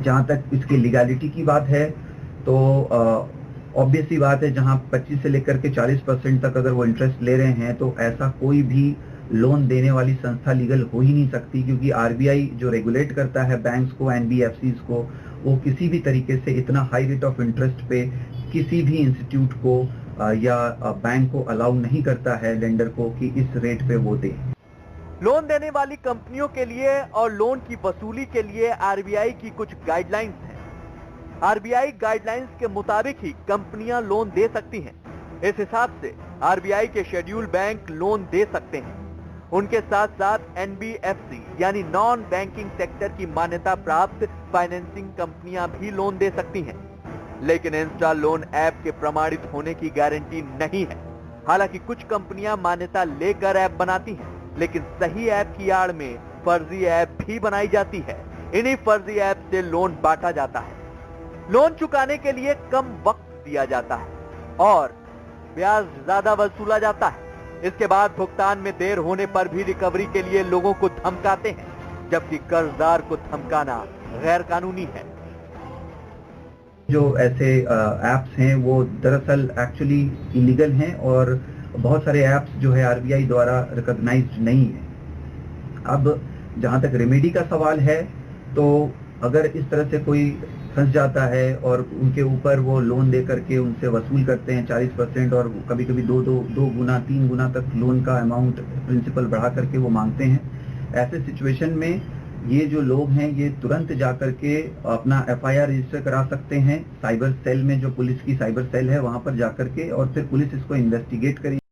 जहाँ तक इसकी लीगैलिटी की बात है तो ऑब्वियस सी बात है, जहाँ 25 से लेकर के 40% तक अगर वो इंटरेस्ट ले रहे हैं तो ऐसा कोई भी लोन देने वाली संस्था लीगल हो ही नहीं सकती, क्योंकि आरबीआई जो रेगुलेट करता है बैंक्स को, एनबीएफसीज को, वो किसी भी तरीके से इतना हाई रेट ऑफ इंटरेस्ट पे किसी भी इंस्टीट्यूट को या बैंक को अलाउ नहीं करता है लेंडर को कि इस रेट पे वो दे। लोन देने वाली कंपनियों के लिए और लोन की वसूली के लिए आरबीआई की कुछ गाइडलाइंस हैं। आरबीआई गाइडलाइंस के मुताबिक ही कंपनियां लोन दे सकती हैं। इस हिसाब से आरबीआई के शेड्यूल बैंक लोन दे सकते हैं। उनके साथ साथ एनबीएफसी यानी नॉन बैंकिंग सेक्टर की मान्यता प्राप्त फाइनेंसिंग कंपनियां भी लोन दे सकती हैं। लेकिन इंस्टा लोन ऐप के प्रमाणित होने की गारंटी नहीं है। हालांकि कुछ कंपनियां मान्यता लेकर ऐप बनाती हैं, लेकिन सही ऐप की आड़ में फर्जी ऐप भी बनाई जाती है। इन्हीं फर्जी ऐप से लोन बांटा जाता है। लोन चुकाने के लिए कम वक्त दिया जाता है और ब्याज ज्यादा वसूला जाता है। इसके बाद भुगतान में देर होने पर भी रिकवरी के लिए लोगों को धमकाते हैं, जबकि कर्जदार को धमकाना गैर कानूनी है। जो ऐसे ऐप्स हैं वो दरअसल एक्चुअली इलीगल हैं और बहुत सारे ऐप्स जो है आरबीआई द्वारा रिकॉग्नाइज्ड नहीं है। अब जहां तक रेमेडी का सवाल है, तो अगर इस तरह से कोई फंस जाता है और उनके ऊपर वो लोन दे करके उनसे वसूल करते हैं 40% और कभी कभी दो गुना 3 गुना तक लोन का अमाउंट प्रिंसिपल बढ़ा करके वो मांगते हैं, ऐसे सिचुएशन में ये जो लोग हैं ये तुरंत जाकर के अपना एफआईआर रजिस्टर करा सकते हैं साइबर सेल में, जो पुलिस की साइबर सेल है वहां पर जाकर के, और फिर पुलिस इसको इन्वेस्टिगेट करेगी।